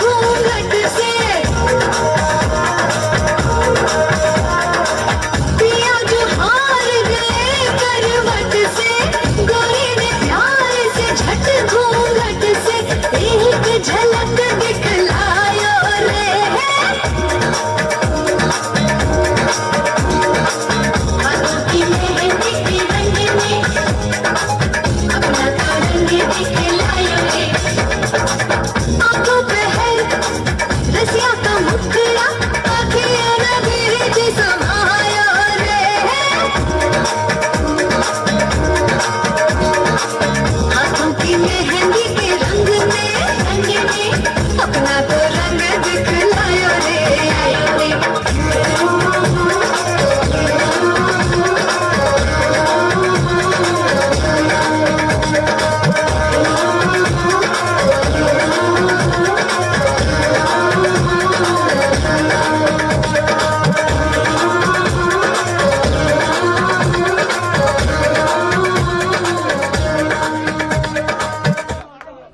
घूंघट से पिया जो हार गए करवट से, गोरी ने प्यार से झट घूंघट से एक झलक दिखलायो रे। हाथों की मेहंदी के रंग में अपना तो रंग दिखलायो रे। आंखों पे है रसिया का मुखड़ा, आँखियों ने भेज समायो रे। हाथों की मेहंदी के रंग में अपना तो रंग दिखलायो रे।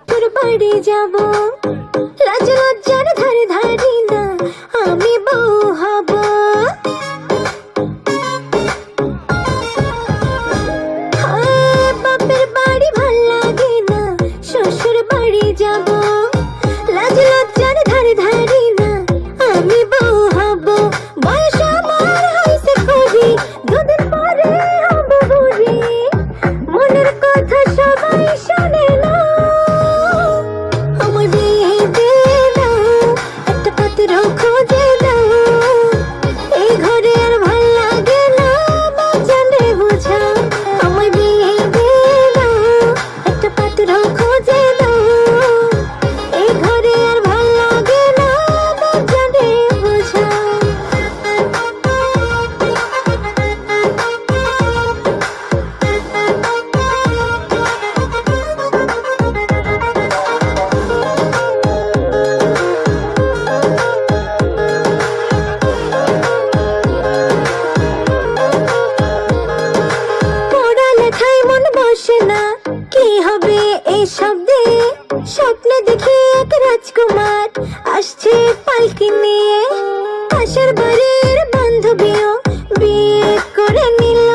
তোর বাড়ি যাব লাজ লজ্জার ধারে ধারি না আমি বউ হব। হায়, বাপের বাড়ি ভাল লাগে না শ্বশুর বাড়ি যাব, লাজ লজ্জার ধারে ধারি না আমি বউ হব। বয়স আমার হইছে কুড়ি, দুদিন পরে হব বুড়ি, মনের কথা সবাই শোনে না। আমার বিয়ে দিয়ে দাও, একটা পাত্র খুঁজে দাও, এই ঘরে আর ভাল লাগে না বাজানে বোঝাও। আমার বিয়ে দিয়ে দাও, একটা পাত্র খুঁজে দাও, এই ঘরে আর ভাল লাগে না বাজানে বোঝাও। পড়ালেখায় মন বসে না, কি হবে এই শব্দে? স্বপ্নে দেখি এক রাজকুমার আসছে পালকি নিয়ে, পাশের বাড়ির বান্ধবীও বিয়ে করে নিল,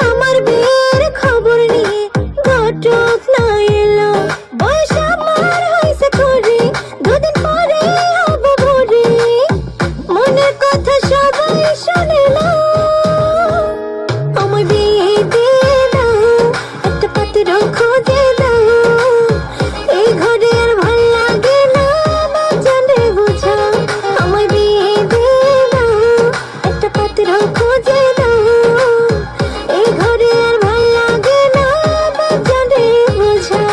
আমার বিয়ের খবর নিয়ে ঘটক না এলো। বয়স আমার হয়েছে কুড়ি, দুদিন পরে হব বুড়ি, মনের কথা সবাই শোনে না। আমার বিয়ে দিয়ে দাও, একটা পাত্র খুঁজে দাও, এই ঘরে আর ভাল লাগে না বাজানে বোঝাও। আমার বিয়ে দিয়ে দাও, একটা পাত্র খুঁজে দাও, এই ঘরে আর ভাল লাগে না বাজানে বোঝাও।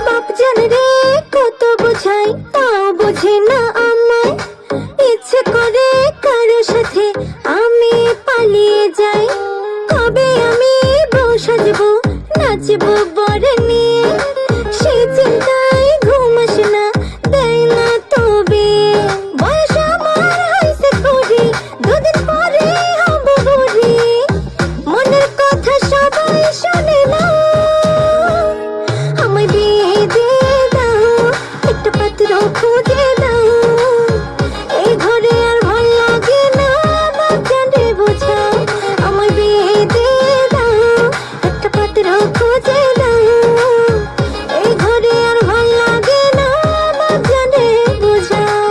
বাপ জানে রে কত বোঝাই, তাও বোঝে না আমায়, ইচ্ছে করে কারো সাথে আমি পালিয়ে যাই। কবে আমি বউ সাজবো, নাচবো বরে নিয়ে, সেই চিন্তায় ঘুম আসে না, দেয় না তবে। বয়স আমার হয়েছে কুড়ি, দুদিন পরে হব বুড়ি, মনের কথা সবাই শোনে না। আমায় বিয়ে দিয়ে দাও, একটা পাত্র খুঁজে দাও, এই ঘরে আর ভাল লাগে না বাজানে বোঝাও। আমায় বিয়ে দিয়ে দাও, একটা পাত্র খুঁজে দাও, এই ঘরে আর ভাল লাগে না বাজানে বোঝাও।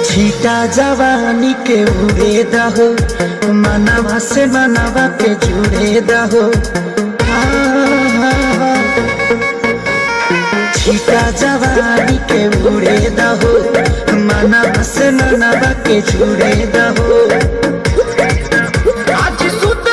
छीटा जवानी के उड़े दहो, मनवा से मनवा के जुड़े दहो। छीटा जवानी के उड़े दहो, मनवा से मनवा के जुड़े दहो। आज सुत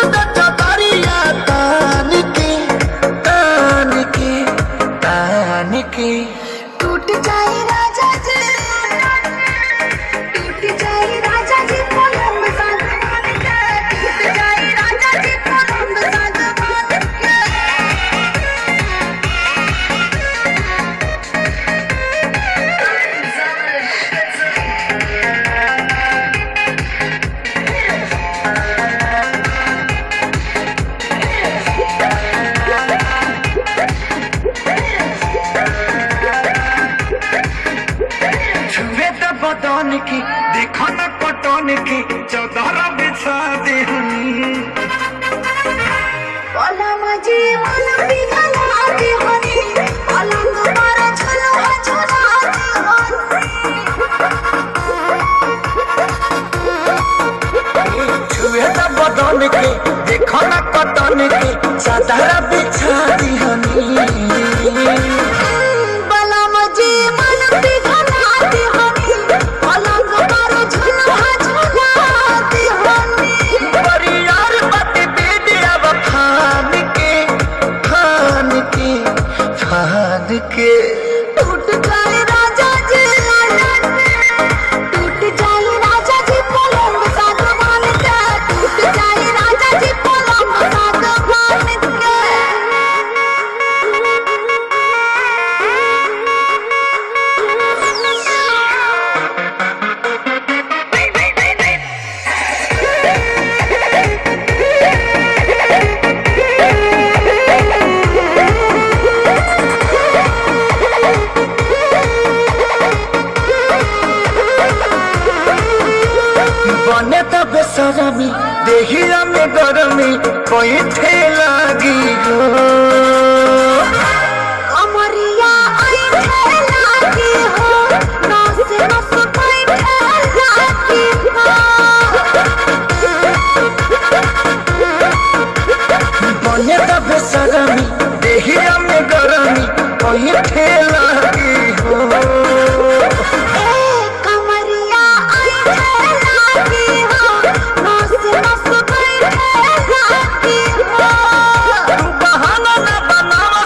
के देखो ना कटन के चादर बिछा दिहनी बलम जी मन पिघला दिहनी पलंग पर झुलवा झुला दिहनी परियार बाटे बेडिया फान के फान के फान के टूट जाए राजा जी टूट जाए राजा जी पलंग सागवान के टूट जाए राजा जी पलंग सागवान के बने तो बेसरमी देहिया में गरमी कोई थे लागी हो अमरिया आई लागी हो नस नस बैठे लागी हो बने तो बेसरमी देहिया में गरमी कोई थे लागी हो कमरिया आई लागी हो नस नस बैठे लागी हो तू बहाना न बनावा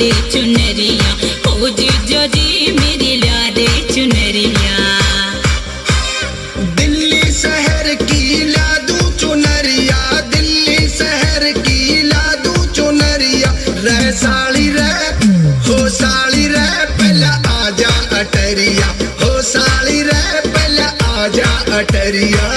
दे चुनरिया, ओ जीजा जी मेरे ला दे चुनरिया। दिल्ली शहर की लादू चुनरिया, दिल्ली शहर की लादू चुनरिया। रे साली रे हो साली रे पहला आजा अटरिया, हो साली रे पहला आजा अटरिया।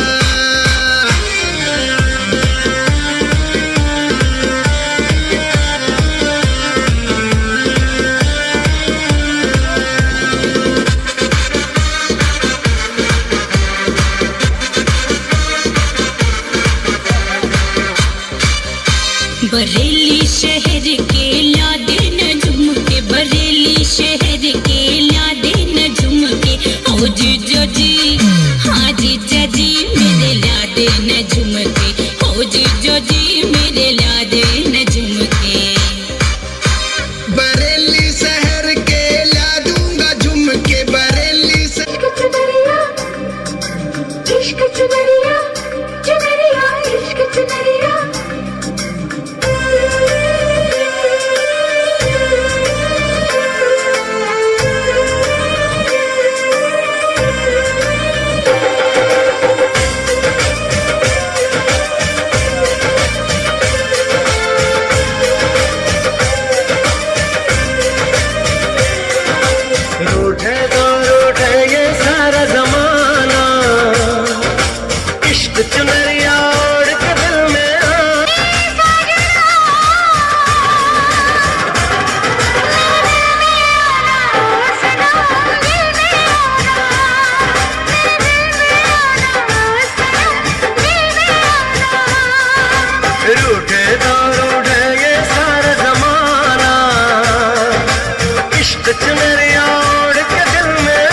बरेली शहर के लादे न झुमके, बरेली शहर के लादे न झुमके, ओ जीजा जी हाँ जीजा जी मेरे लादे न झुमके, ओ जीजा जी मेरे लादे न झुमके। बरेली शहर के ला दूंगा झुमके, बरेली से चुनरिया इश्क चुनरिया, चुनरिया इश्क चुनरिया। रूठे तो रूठे ये सारा जमाना, इश्क चुनरिया ओढ़ के दिल में रूठे तो रूठे ये सारा जमाना, इश्क चुनरिया ओढ़ के दिल में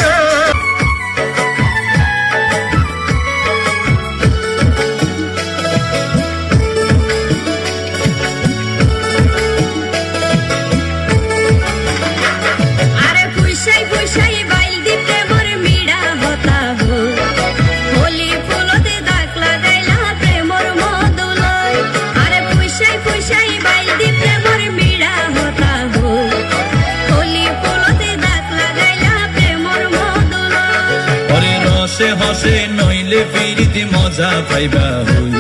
अरे फुशाई फुशाई बाइल दीप्ते मोर मीडा होता हो, होली फुलोते दाग लागाइला प्रेमोर मधुलय। अरे फुशाई फुशाई बाइल दीप्ते मोर मीडा होता हो, होली फुलोते दाग लागाइला प्रेमोर मधुलय। ওরে রসে হসে নইলে ফিরিতে মজা পাইবা হই,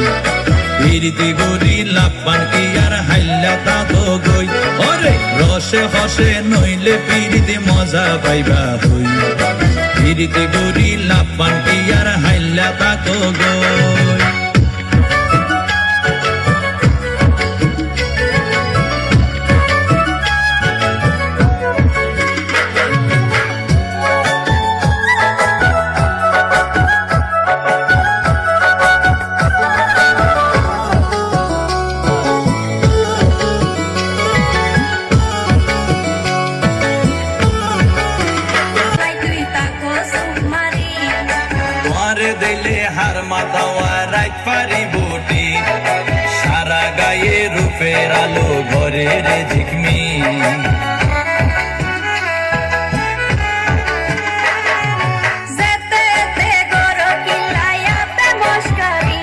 ফিরিতে গরি লাপান কি আর হাইলা তাকো গই। ওরে রসে হসে নইলে ফিরিতে মজা পাইবা হই, ফিরিতে গরি লাপান কি আর হাইলা তাকো গই। তাই তুই তাকো সুমারি, তোমারে দিলে হার মাথাওয়া রাইত পারি বুটি, সারা গায়ে রূপের আলো ঘরে রে ঝিকমি। যেতে তে গরো কিলাইয়া তে মস্কারি,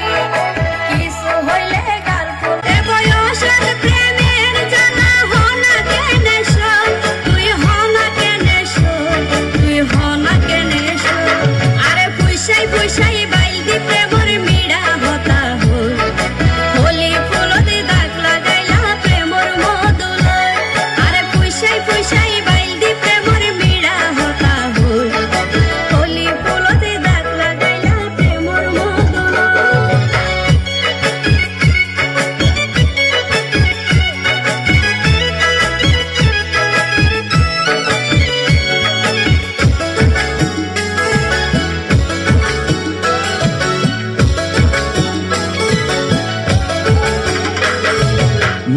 কিছু হইলে গাল ফুটে বয়সের প্রেমের জানা হনা কেনে শোন, তুই হনা কেনে শোন, তুই হনা কেনে শোন। আরে ফুসাই ফুসাই বাইল দি প্রেমর মিড়া হতা হো, হোলি ফুলতে দাগ লাগাইলা প্রেমর মধুলয়। আরে ফুসাই ফুসাই বাইল দি প্রেমর মিড়া হতা হো, হোলি ফুলতে দাগ লাগাইলা প্রেমর মধুলয়।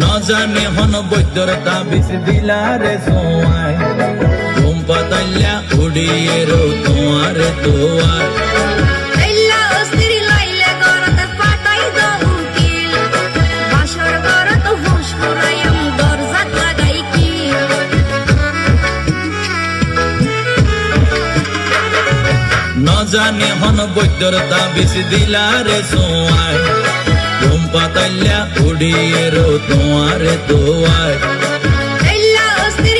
নজানে হন বৈদ্যর তাবিজ দিলারে সোয়াই, ঘুম পাতাইলা উড়িয়ে রো তোমার তোয়ার। এল্লা অস্থির লাইলে গরত পাতাই দো উকিল, বাসর গরত হুঁশ ফুরাইম দরজাত লাগাই কি। নজানে হন বৈদ্যর তাবিজ দিলারে সোয়াই, ঘুম পাতাইলা উড়িয়ে রো তোমার তোয়ার। এল্লা অস্থির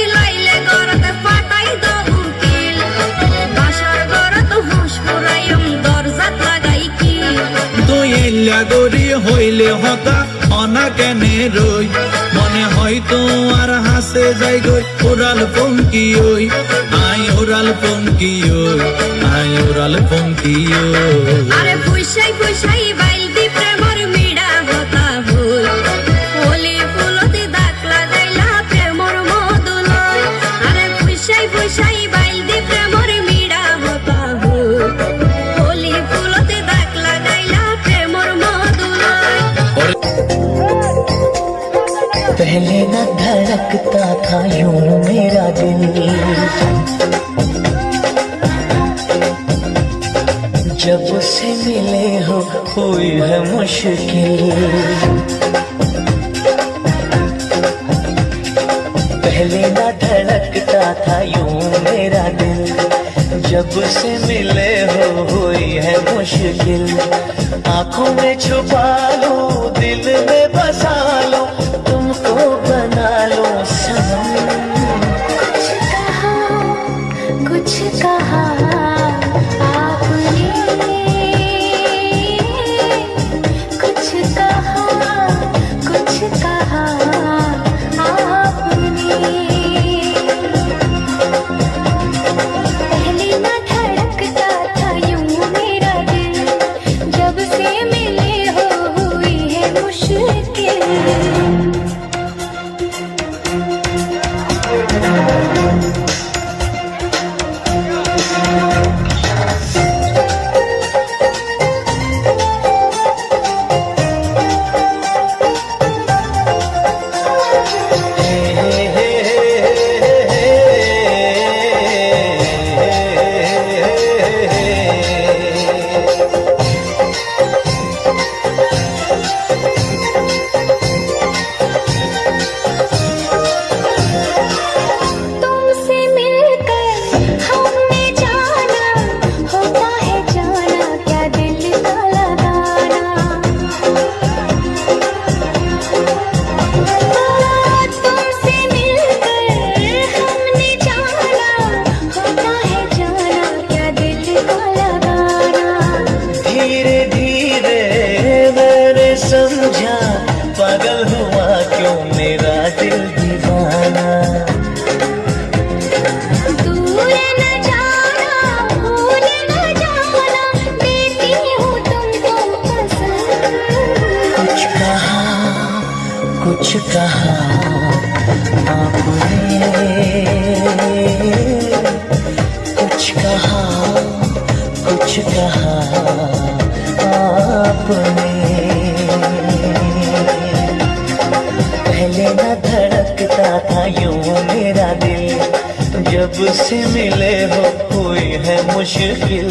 গরি হইলে হতা অনা কেনে রই মনে হয়তো আর হাসে যাই গই ওরাল পঙ্কি ওই আই ওরাল পঙ্কি ওই আই ওরাল পঙ্কি ওই আরে ফুসাই ফুসাই বাইল দি প্রেমর মিডা হতা হই হোলি ফুলতে দাগ লাগাইলা প্রেমর মধুলয় আরে ফুসাই ফুসাই বাইল দি প্রেমর মিডা হতা হই হোলি ফুলতে দাগ লাগাইলা প্রেমর মধুলয় पहले न धड़कता था यूं मेरा दिल जब से मिले हो हुई है मुश्किल पहले न धड़कता था यूं मेरा दिल जब से मिले हो हुई है मुश्किल आंखों में छुपा लो दिल में बसा लो तुमको बना लो सनम कुछ कहा आपने कुछ कहा आपने पहले ना धड़कता था यूं मेरा दिल जब से मिले हो हुई है मुश्किल तुमसे मिलकर हमने जाना होता है जाना क्या दिल का लगाना तुमसे मिलकर हमने जाना होता है जाना क्या दिल का लगाना धीरे धीरे मैंने समझा पागल हुआ क्यों मेरा दिल दीवाना दूर न जाना भूल न जाना देती हूँ तुमको पसंद कुछ कहा आपने कुछ कहा आपने पहले न धड़कता था यूं मेरा दिल जब से मिले हो हुई है मुश्किल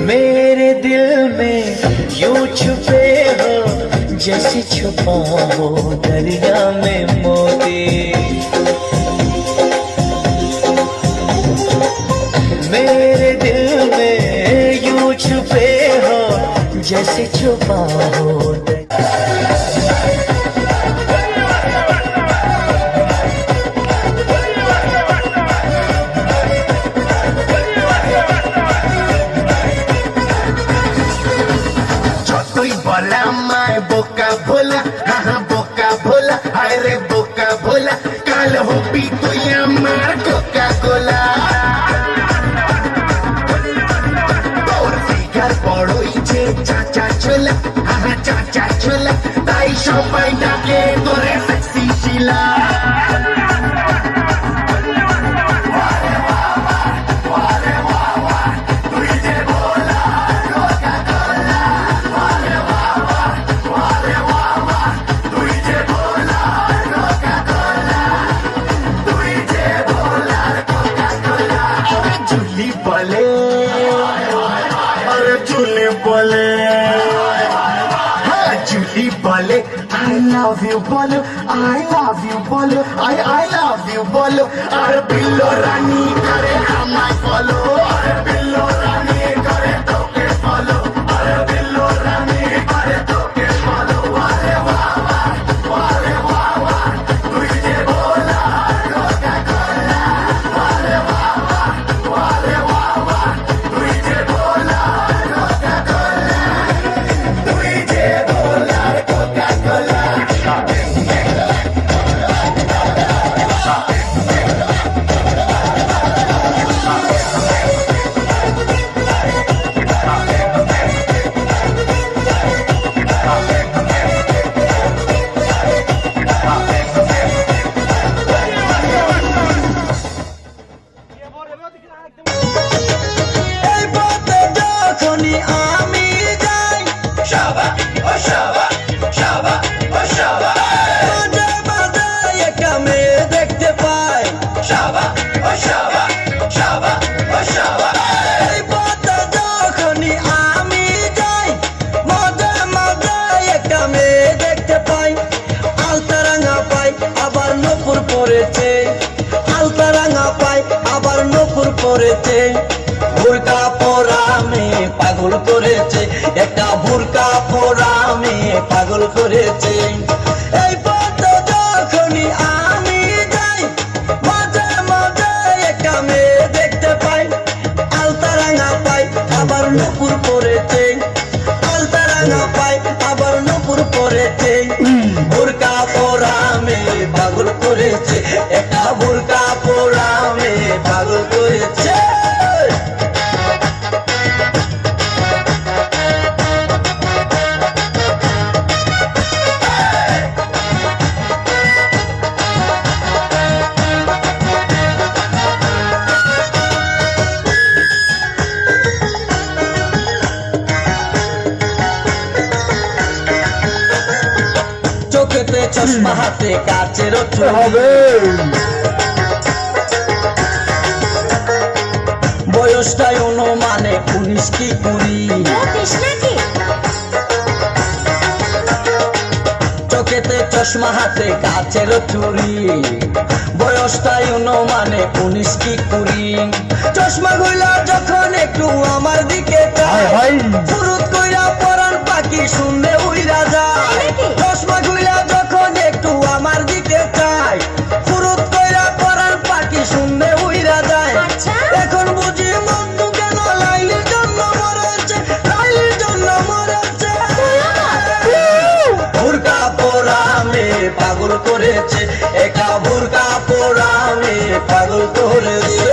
मेरे दिल में यूं छुपे हो जैसे छुपा हो दरिया में मोती मेरे दिल में यूं छुपे हो जैसे छुपा हो যতই বলা আমায় বোকা ভোলা হা বোকা ভোলা আরে বোকা ভোলা কাল হবি তুই আমার কোকা কোলা তোর ফিগার বড়ই যে চাচা ছোলা হা চাচা ছোলা তাই সবাই ডাকে তোরে সেক্সি শিলা বলে বলে I love you বলো I love you বলো I love you বলো আর বিল্লো রানী করে আমায় ফলো আর বিল্লো রানী করে তোকে ফলো আর বিল্লো রানী করে তোকে ফলো আরে বাবা আরে বাবা তুই যে বলা কোকা কোলা আরে বাবা আরে বাবা তুই যে বলা কোকা কোলা তুই যে বলা কোকা কোলা এই পথে যখনই আমি যাই শাবা ও শাবা শাবা ও শাবা মাঝে মাঝে একটা মেয়ে দেখতে পাই শাবা ও শাবা শাবা ও শাবা এই পথে যখনই আমি যাই মাঝে মাঝে একটা মেয়ে দেখতে পাই আলতা রাঙা পাই আবার নূপুর পরেছে আলতা রাঙা পাই আবার নূপুর পরেছে বুরকা পরা মেয়ে পাগল করেছে একটা বুরকা পরা মেয়ে পাগল করেছে এই পথে যখনই আমি যাই মাঝে মাঝে একটা মেয়ে দেখতে পাই আলতা রাঙা পাই আবার নূপুর পরেছে আলতা রাঙা পাই আবার নূপুর পরেছে বুরকা পরা মেয়ে পাগল করেছে একটা বুরকা পরা মেয়ে পাগল করেছে চোখেতে চশমা হাতে কাচের হবে বয়সটাই অনুমানে 19 কি 20 নাকি চোখেতে চশমা হাতে কাচের চুরি বয়সটাই অনুমানে 19 কি 20 চশমা গুলা যখন একটু আমার দিকে চায় ফুরুত কইরা পরান পাখি শুনলে উইরা যায় চশমা গুলা যখন একটু আমার দিকে চায় ফুরুত কইরা পরান পাখি শুনলে উইরা যায় এখন বুঝি মন্দ কেন লাইলির জন্য মরেছে লাইলির জন্য মরেছে বুরকা পরা মেয়ে পাগল করেছে একা বুরকা পরা মেয়ে পাগল করেছে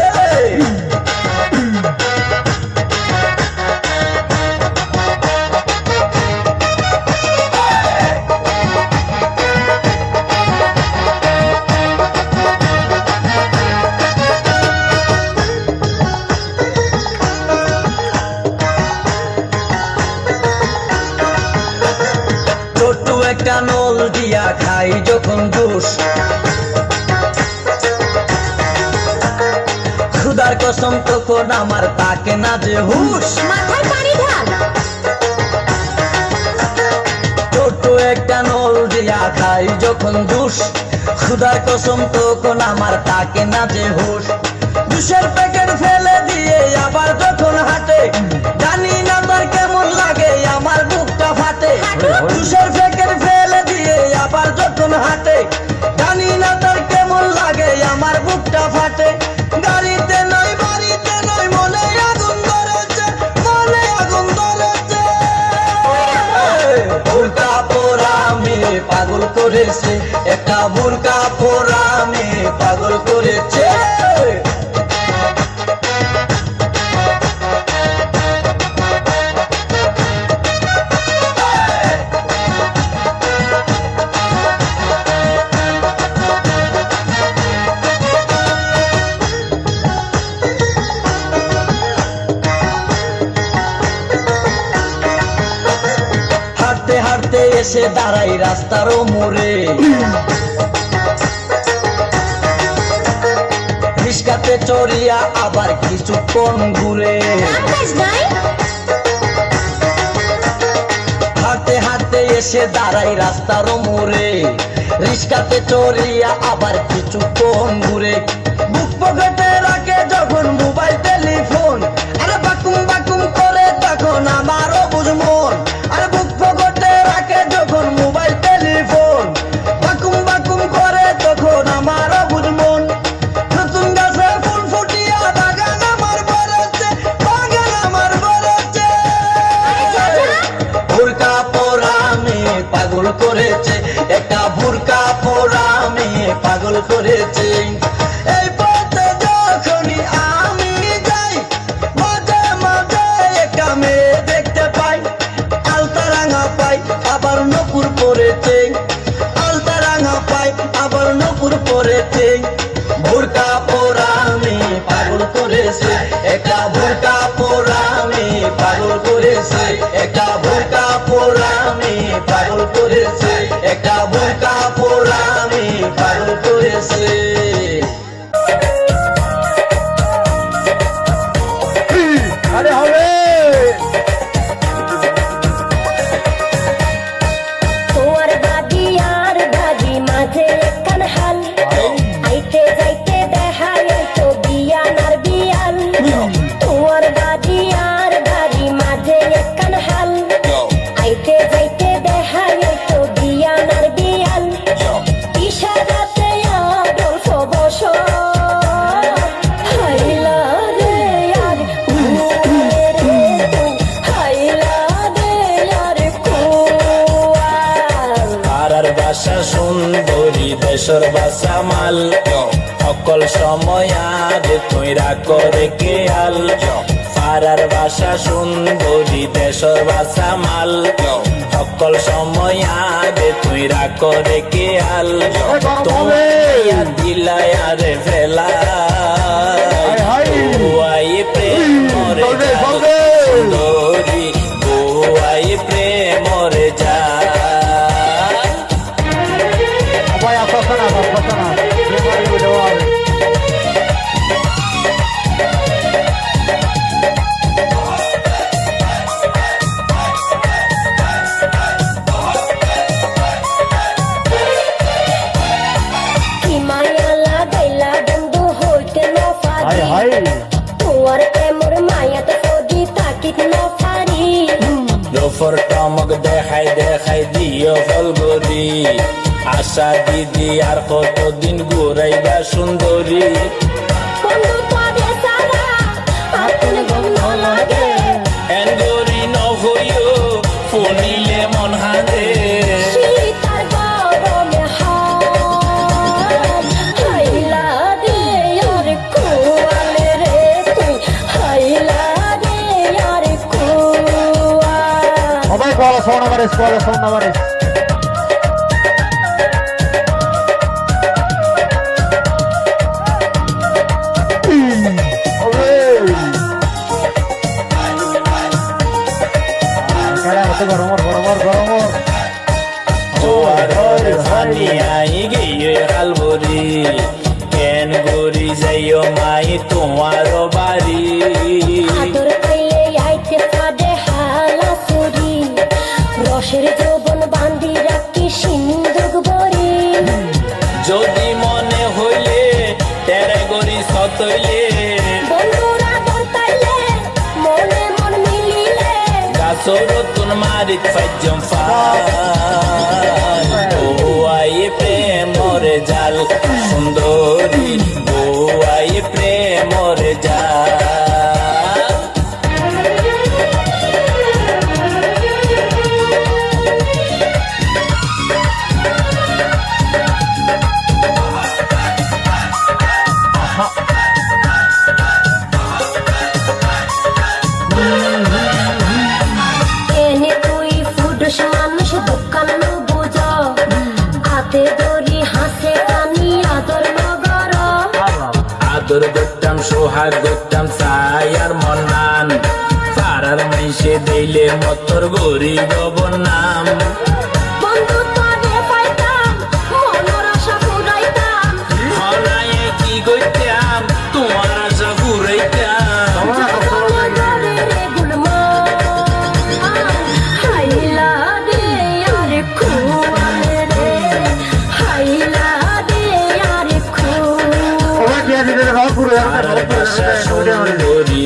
ছোট্ট একটা নল দিয়া খাই যখন জুস খুদার কসম তখন আমার তাকে না যে হুশ মাথায় পানি ঢাল ছোট্ট একটা নল দিয়া খাই যখন জুস খুদার কসম তখন আমার তাকে না যে হুশ জুসের প্যাকেট ফেলে দিয়ে আবার যখন হাঁটে জানি না তার কেমন লাগে আমার বুকটা ফাটে জুসের প্যাকেট ফেলে দিয়ে আবার যখন হাঁটে জানি না তার কেমন লাগে আমার বুকটা ফাটে গাড়িতে নয় বাড়িতে নয় মনে আগুন ধরেছে মনে আগুন ধরেছে বুরকা পরা মেয়ে পাগল করেছে একটা বুরকা পরা মেয়ে পাগল করেছে হাঁটতে হাঁটতে এসে দাঁড়াই রাস্তার মোড়ে রিস্কাতে চড়িয়া আবার কিছুক্ষণ ঘুরে হাঁটতে হাঁটতে এসে দাঁড়াই রাস্তার মোড়ে, রিস্কাতে চড়িয়া আবার কিছুক্ষণ ঘুরে। বুক পকেটে রাখে যখন মোবাইল টেলিফোন, আরে বাকুম বাকুম করে তখন আমারও বুঝ মন। আরে বুক পকেটে রাখে যখন মোবাইল টেলিফোন, বাকুম বাকুম করে তখন আমারও বুঝ মন। নতুন গাছে ফুল ফুটিয়া বাগান আমার ভরেছে, বাগান আমার ভরেছে। বুরকা পরা মেয়ে পাগল করেছে, একটা বুরকা পরা মেয়ে পাগল করেছে। এই পথে যখনই আমি যাই, মাঝে মাঝে একটা মেয়ে দেখতে পাই, আলতা রাঙা পাই আবার নপুর পরেছে, আলতা রাঙা পাই আবার নপুর পরেছে। বুরকা পরা মেয়ে পাগল করেছে, একটা বুরকা পরা মেয়ে পাগল করেছে, একটা বুরকা পরা মেয়ে পাগল করেছে, একটা বুরকা পরা মেয়ে পাগল করেছে। আরে হবে তোমার বাদি আর বাদি মাঝে একখান হাল, আইতে যাইতে দেখাই তো বিয়ান আর বিয়াল। তোমার বাদি আর বাদি মাঝে একখান হাল, আইতে যাইতে দেখাই তো বিয়ান আর বিয়াল। ইশারাতে গল্প বস হাইলা রে আর কুয়ারে রে তুই, হাইলা রে আর কুয়ার। পাড়ার ভাষা সুন্দরী দেশের ভাষা মাল, সকল সময় আগে তৈরা করে কেয়াল। পাড়ার ভাষা সুন্দরী দেশের ভাষা মাল, সকল সময় আগে তৈরা করে কেয়াল। তোমার দিলাই আরে ফেলা গোয়াই প্রেম মরে সুন্দরী, গোয়াই প্রেম মরে যা। ভাই আসছে না কি মায়া লাগাইলা বন্ধু হইতে ন পারি, তোমার প্রেমর মায়া তো সদি তাকিত ন পারি। রফর টমক দেখাই দেখাই দিও ফলগরি, আশা দিদি আর কতদিন ঘুরাইবা সুন্দরী। বন্ধু পাবে সারা আপন ঘুম ন লাগে, এনগরি নহইও ফোনিলে মন হাঁদে। শীতার গরমে হাত হাইলা দে আর কুয়ালে রে তুই, হাইলা দে আর কুয়া। সবাই কোয়ালা সোনাবারে জোয়ার ফানি আই গিয়ে হালবরি, কেন গরি যাইও মাই তোমার বাড়ি। আদর পাইলে আইতে পারে হালা সুরি, রসের যৌবন বান্ধি রাখি সিন্ধুক বরি। যদি মনে হইলে তেরে গরি সতইলে, বন্ধুরা দরকাইলে মনে মন মিলিলে, গাছর তুন মারিত ফাইজম ফাল। গোয়াই প্রেম মরে জাল সুন্দরী, গোয়াই প্রেম মরে জাল। এনে তুই ফুডস মানুষ দোকান বুঝ, হাতে ধরি হাসে কানি আদর নগর। আদর করতাম সোহাগ করতাম সায়ার মনান, পাড়ার মাইসে দিলে মতর গরি গবর নাম। বন্ধু তবে পাইতাম মনের আশা পুরাইতাম, হলায়ে কি করতাম তোমার আশা ঘুরাইতাম। রে গুলমা হাইলা দে আর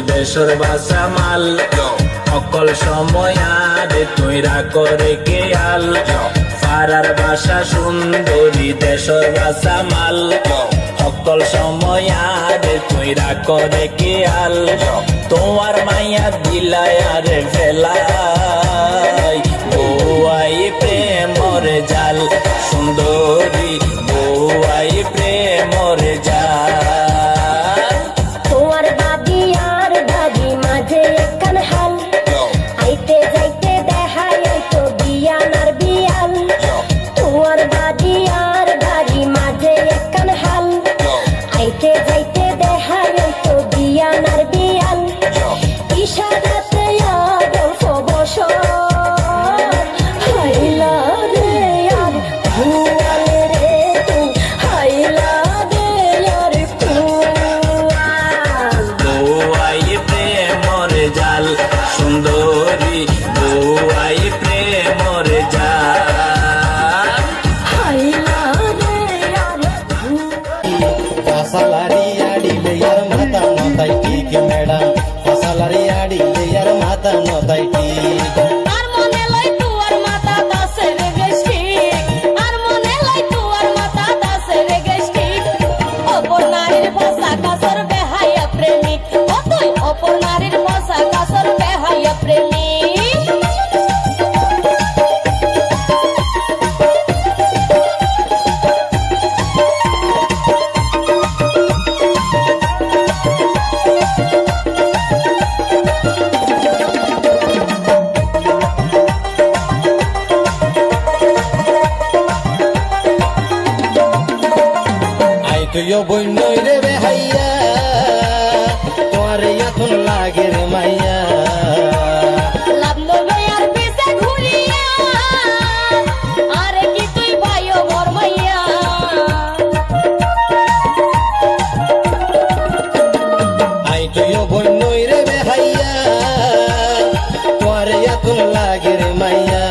দেশর বাসা মাল অকল সময় আরে তুইরা করে কেয়াল পাড়ার বাসা সুন্দরী দেশর বাসা মাল অকল সময় আরে তুইরা করে কেয়াল তোমার মাইয়া দিলাই আরে ফেলাই বউয়াই প্রেমর জাল সুন্দরী বউয়াই প্রেমর জাল তোমার দাদি আর দাদি মাঝে একখান হাল আইতে যাইতে দেখাই তো বিয়ানার বিয়াল তোমার দাদি আর দাদি মাঝে একখান হাল আইতে যাইতে দেখাই তো বিয়ানার বিয়াল ইশারাতে আদর্শ বসর হাইলা রে আর ভুয়াল রে তুই হাইলা রে আর ভুয়াল বউয়াই প্রেমর জাল সুন্দরী বউয়াই প্রেমর জাল হাইলা রে আর ফসলারি আডিলে यार মাথা নতাই ঠিক ম্যাডাম ফসলারি আডিলে यार মাথা নতাই ঠিক আর মনে লাই তুয়ার মাথা দাসে রে গেছি আর মনে লাই তুয়ার মাথা দাসে রে গেছি অপর নারীর ভাষা কাসর বেহায়া প্রেমিক ও তুই অপর নারীর ভাষা কাসর বেহায়া প্রেমিক আই তুইও বইনই রে বেহাইয়া তোমার এখন লাগে রে মাইয়া লাভ লইবে আর পিছে ঘুরিয়া আরে কি তুই ভাইও মোর মাইয়া আই তুইও বইনই রে বেহাইয়া তোমার এখন লাগে রে মাইয়া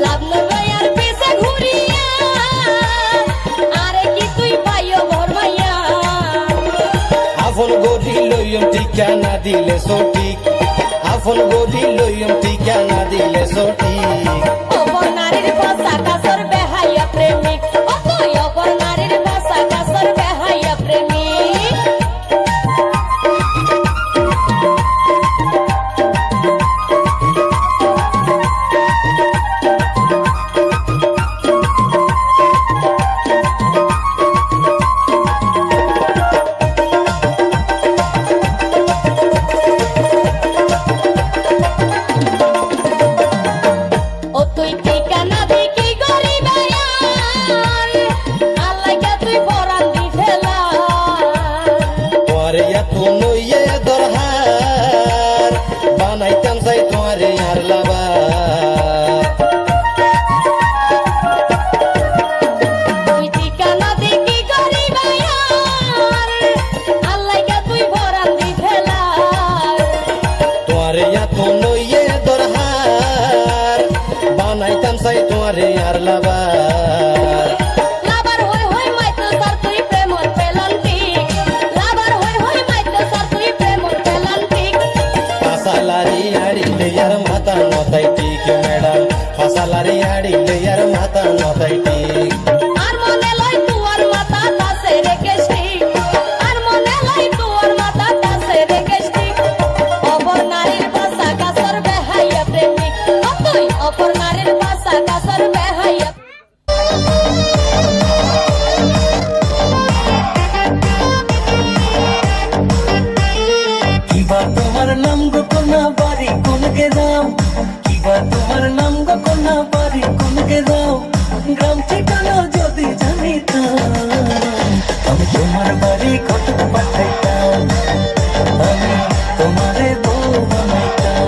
লাভ লইবে আর পিছে ঘুরিয়া আরে কি তুই ভাইও মোর মাইয়া আফন গড়ি লইম ঠিকানা দিলে সঠিক আফন গড়ি লইম ঠিকানা দিলে সঠিক অপর নারীর ভাষা কাসর বেহায়া প্রেমিক ও তুই অপর নারীর ভাষা কাসর বেহায়া প্রেমিক ও তুই ঠিকানা দেখি গরিবে আল্লাহকে তুই পরান দি ফেলা তোমারে এত নইয়ে দরহার বানাইতাম চাই তোমারে আর লাবার তুই ঠিকানা দেখি গরিবে আল্লাহকে তুই পরান দি ফেলা তোমারে এত নইয়ে দরহার বানাইতাম চাই তোমারে আর লাবার লাবার হই হই মাইতো সার তুই প্রেমর পেলান্তিক লাবার হই হই মাইতো সার তুই প্রেমর পেলান্তিক ফসলারি আডিলে यार মাথা নতাই ঠিক ম্যাডাম ফসলারি আডিলে यार মাথা নতাই ঠিক আর মনে লই তুয়ার মাথা দাসে রে গেছি আর মনে লই তুয়ার মাথা দাসে রে গেছি অপর নারীর ভাষা কাসর বেহায়া প্রেমিক ও তুই অপর নারীর ভাষা কাসর বেহায়া কিবা তোমার নাম গো কোনা বাড়ি কোনকে দাও কিবা তোমার নাম গো কোনা বাড়ি কোনকে দাও গ্রাম ঠিকানা যদি জানিতাম আমি তোমার বাড়ি কত পাঠাইতাম আমি তোমারে বউ বানাইতাম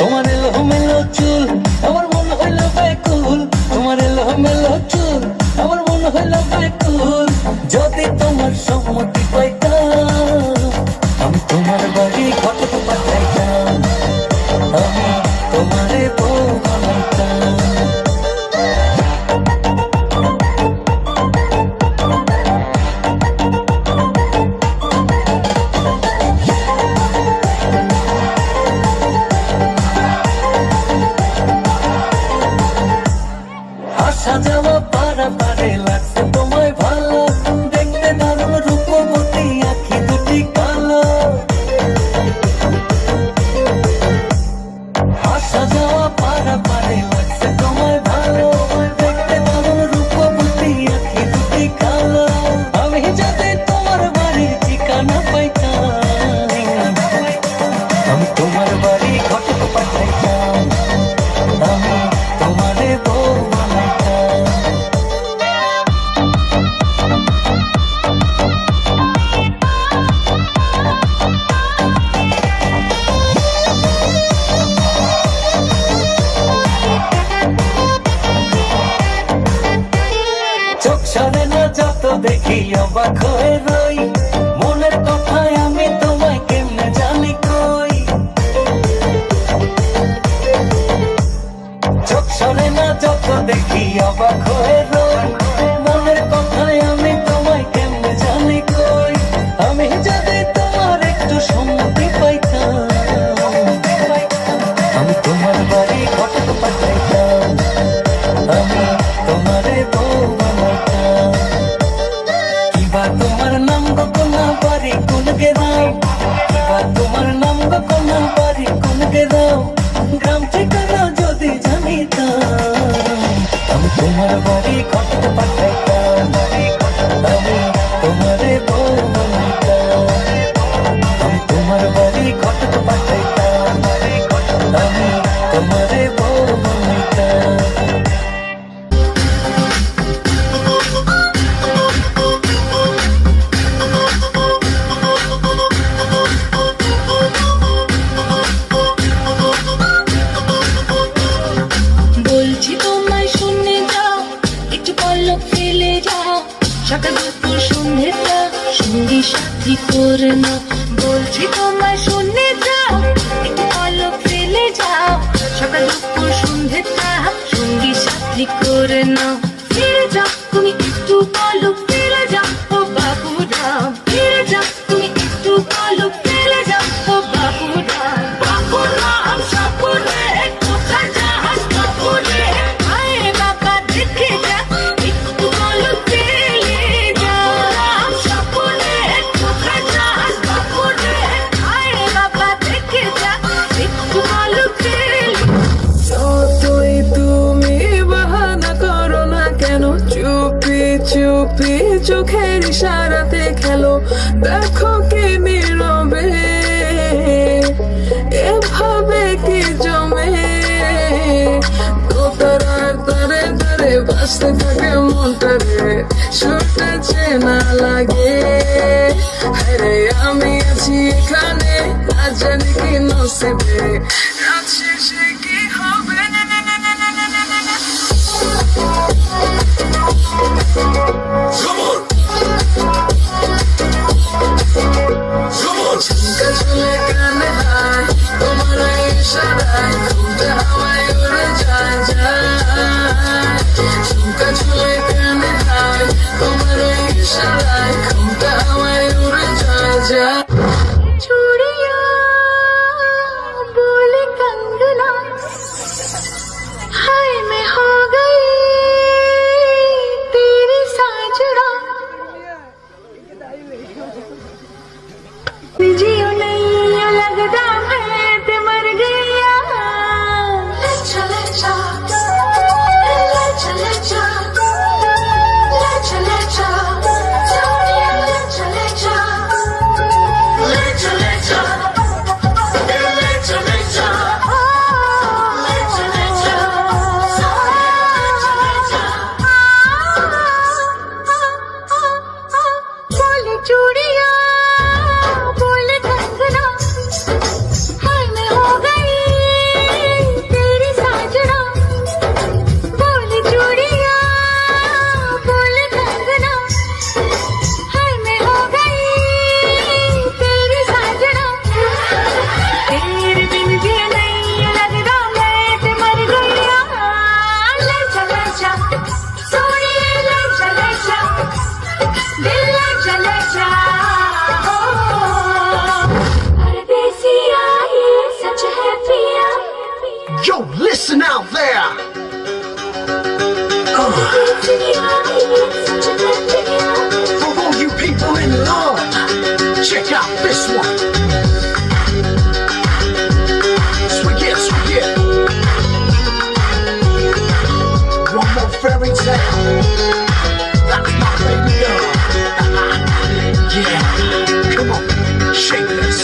তোমার এলোমেলো চুল আমার মন হইল ব্যাকুল তোমার এলোমেলো চুল আমার মন হইল ব্যাকুল যদি তোমার সম্মতি পাইতাম আমি তোমার বাড়ি কত পাঠাইতাম আমি তোমারে বউ বানাইতাম আসা যাওয়া পারা পারে লাগছে তোমায় ভালো, দেখতে দারুণ রূপবতী আঁখি দুটি কালো। আসা যাওয়া পারা পারে লাগছে তোমায় ভালো, দেখতে দারুণ রূপবতী আঁখি দুটি কালো। আমি যাতে তোমার বাড়ির ঠিকানা পাইতাম, আমি তোমার বাড়ি ঘটক পাঠাইতাম, আমি তোমারে বউ বানাইতাম। চোখ সরে না যত দেখি অবাক হয়ে রই, মনের কথায় আমি তোমায় কেমনে জানি কই। চোখ সরে না যত দেখি অবাক হয়ে রই, মনের কথায় আমি তোমায় কেমনে জানি কই। আমি যদি তোমার একটু সম্মতি পাইতাম, আমি তোমার বাড়ি ঘটক পাঠাইতাম, আমি তোমারে বউ বানাইতাম। কিবা তোমার নাম গো কোনা বাড়ি কোন গেরাম, কিবা তোমার নাম গো কোনা বাড়ি কোন গেরাম। গ্রাম ঠিকানা যদি জানিতাম, আমি তোমার বাড়ি ঘটক পাঠাইতাম, আমি তোমারে বউ বানাইতাম। আমি তোমার বাড়ি ঘটক পাঠাইতাম, আমি তোমারে বউ বানাইতাম। বলছি তোমায় শুনে যাও, একটু পলক ফেলে যাও, সকাল দুপুর সন্ধ্যেটা সঙ্গী সাথী করে নাও। বলছি তোমায় শুনে যাও, একটু পলক ফেলে যাও, সকাল দুপুর সন্ধ্যেটা সঙ্গী সাথী করে নাও। ফিরে যাও তুমি একটু পলক ফেলে যাও, ও বাবুরাম ফিরে যাও তুমি একটু পলক ফেলে যাও, ও বাবুরাম। বাবুরাম সাপুরে কোথায় যাস বাপুরে, আয় বাবা দেখে যা একটু পলক ফেলে যা। রাম সাপুরে কোথায় যাস বাপুরে, আয় বাবা দেখে যা একটু পলক ফেলে। যতই তুমি বাহানা করো না কেন, চুপি চুপি চোখের ইশারাতে খেলো, দেখো কি নীরবে এভাবে কি জমে। দোতারার তারে তারে বাঁচতে থাকে মনটারে, সুরটা চেনা লাগে। আরে আমি আছি এখানে, না জানি কি নসিবে, রাত শেষে কি হবে। ঝুমকা ঝুলে কানে হায়, তোমার ইশারায় ঘুমটা হাওয়ায় উড়ে যায় যায়। ঝুমকা ঝুলে কানে হায়, তোমার ইশারায় ঘুমটা হাওয়ায় উড়ে যায় যায়। चूड़िया बोले कंगना, हाय मैं हो गई तेरी साजड़ा। जियो नहीं लगदा मैं ते मर गया। लच्छा लच्छा लच्छा लच्छा लच्छा लच्छा चूड़िया लच्छा लच्छा लच्छा लच्छा लच्छा लच्छा लच्छा लच्छा बोले चूड़िया बोले कंगना, हाय मैं हो गई तेरी साजड़ा। बोले चूड़िया बोले कंगना, हाय मैं हो गई तेरी साजड़ा। तेरे बिन जी नहीं लगदा मैं ते मर गया। लच्छा लच्छा सोनिए लच्छा लच्छा दिल लच्छा लच्छा। परदेसिया ये सच है पिया। Yo, listen out there. For all you people in love, check out this one. Swig it. One more fairy tale. That's my baby girl. Yeah, come on, shake this.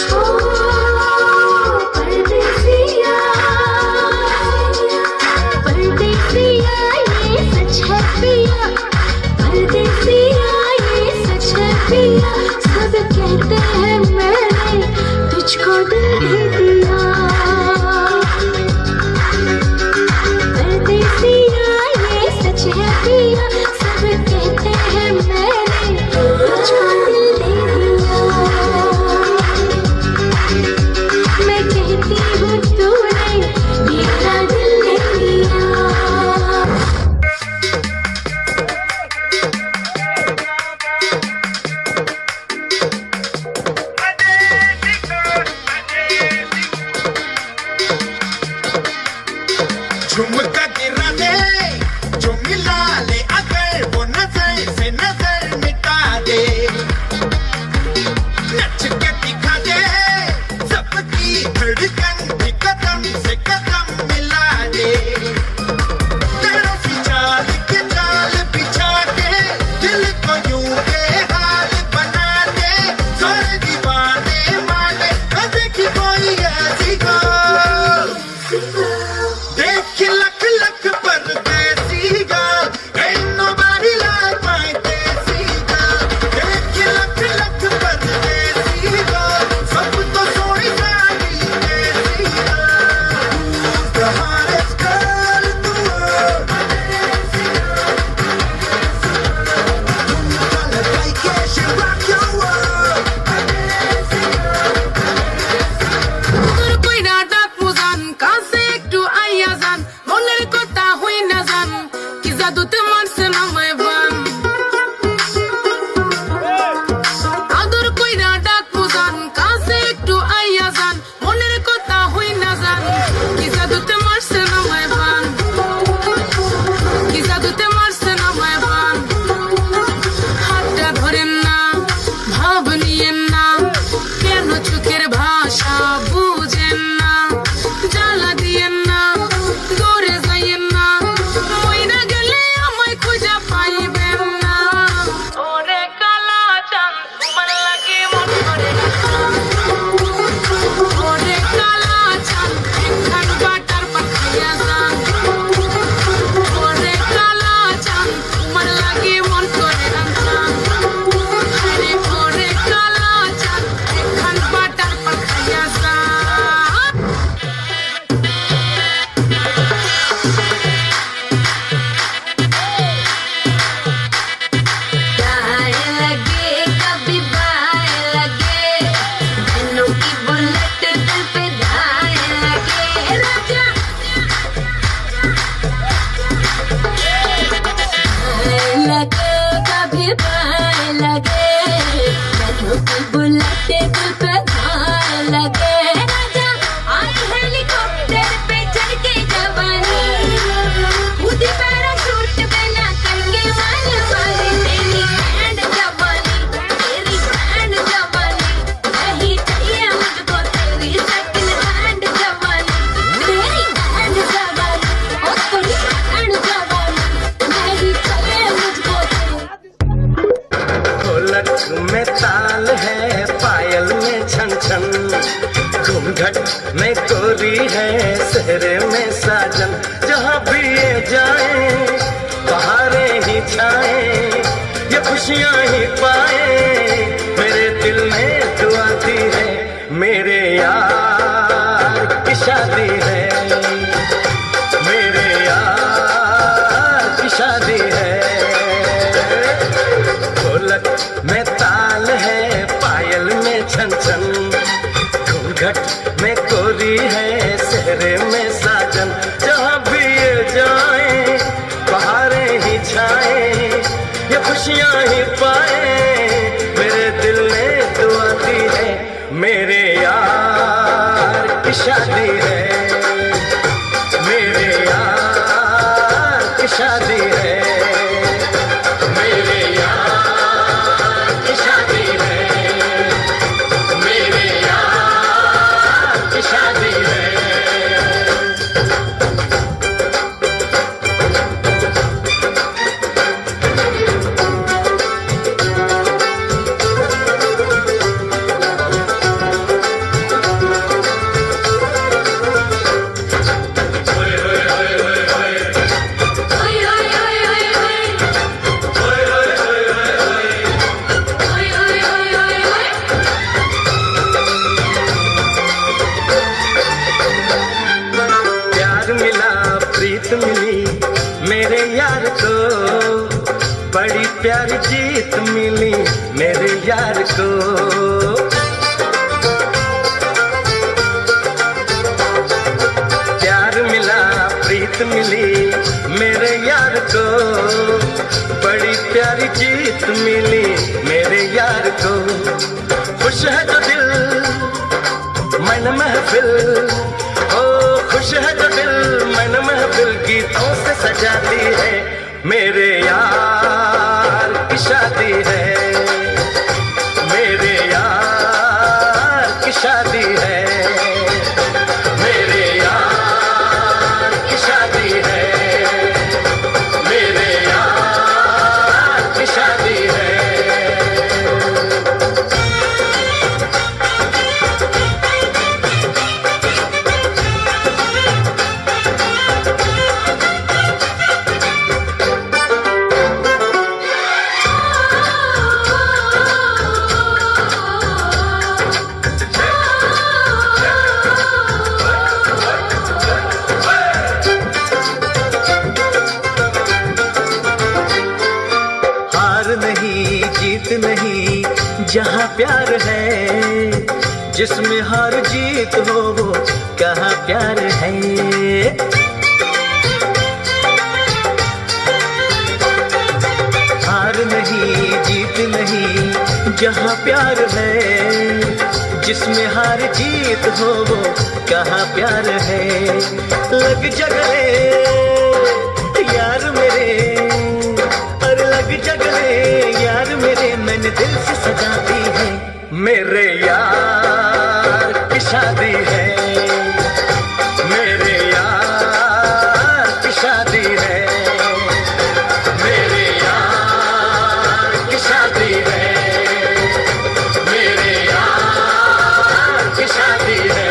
सब कहते हैं मैंने तुझको दिल दे दिया परदेसिया ये सच है पिया सब कहते हैं मैंने तुझको दिल दे दिया मैं कहती हूँ तूने मेरा दिल ले लिया झुमका गिरा दे जो मिला ले अगर वो नजर से नजर मिटा दे नच के दिखा दे सबकी धड़कन भी कदम से कदम मिला दे तेरा सी चाल के चाल बिछा के दिल को यूं बेहाल बना दे सारे दीवाने माने कभी की कोई ऐसी को देख लख लख परदेसी girl, ain't nobody like my देसी girl. देख लख लख परदेसी girl, सब तो सोनी सारी देसी girl. Who's the hottest girl in the world? Tumka लगाई के she rock your world. Turkuy nadak muzan kase ektu ayazan moner kota hui nazan kizadu temar sena mai ban adur koi nadak muzan kase ektu ayazan moner kota hui nazan kizadu temar sena mai ban kizadu temar sena mai ban hatta ধরেন না ভাব নিয়েন না কেন চোখের ভাষা বুঝেন না জ্বালা দিয়েন না দূরে যাইয়েন না মইরা গেলে আমায় খুঁজে পাইবেন না ওরে কালা চাঁদ তোমার লাগে মন করে ওরে কালা চাঁদ একখান বাটার পাখাইয়া যান ওরে কালা চাঁদ তোমার লাগে মন করে রান্তাম আরে ওরে কালা চাঁদ একখান বাটার পাখাইয়া যান दाएं लगे कभी बाएं लगे दिनों की बुलेट दिल पे दाएं लगे राजा दाएं लगे कभी बाएं लगे दिनों की बुलेट दिल पे दाएं लगे राजा आई हेलीकॉप्टर पे चढ़ के जवानी खुदी पैराशूट पे ना करके वाले वाले तेरी बैंड जवानी नहीं चाहिए मुझको तेरी सेकंड हैंड जवानी तेरी बैंड जवानी ओ तेरी बैंड जवानी नहीं चाहिए मुझको ढोलक में ताल है पायल में छन छन घूंघट में कोरी है सहरे में साजन जहाँ भी ये जाए बहारें ही छाए ये खुशियाँ ही पाए मेरे दिल में दुआ दी है मेरे यार की शादी है मेरे यार की शादी है ढोलक में ताल है पायल में छन छन घूंघट में कोरी है सहरे में साजन जहाँ भी ये जाए बहारें ही छाए ये खुशियाँ ही पाए मेरे दिल ने दुआ दी है मेरे यार की शादी है मेरे यार की शादी है है, मेरे यार की शादी है, मेरे यार की शादी है। प्रीत मिली मेरे यार को, बड़ी प्यारी जीत मिली मेरे यार को। प्यार मिला प्रीत मिली मेरे यार को, बड़ी प्यारी जीत मिली मेरे यार को। खुश है जो दिल मन महफिल, ओ खुश है जो दिल मन महफिल गीतों से सजाती है, मेरे यार की शादी है, मेरे यार की शादी है, मेरे यार की शादी है, मेरे यार की शादी है। जीत नहीं जहाँ प्यार है, जिसमें हार जीत हो वो कहाँ प्यार है। हार नहीं जीत नहीं जहाँ प्यार है, जिसमें हार जीत हो वो कहाँ प्यार है। लग जगले यार मेरे, और लग जगले यार मेरे, मैंने दिल से सजाती है, मेरे यार की शादी है, मेरे यार की शादी है, मेरे यार की शादी है, मेरे यार की शादी है।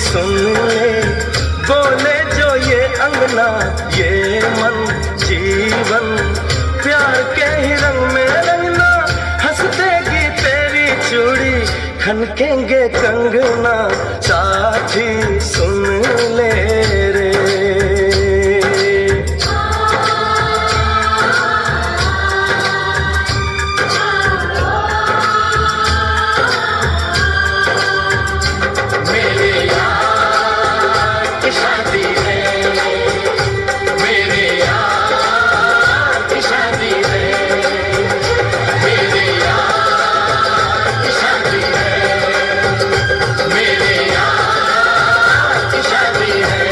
सुन ले बोले जो ये अंगना ये मन जीवन, प्यार के ही रंग में रंगना, हंस देगी तेरी चूड़ी, खनकेंगे कंगना, साथी सुन ले रे। शादी है।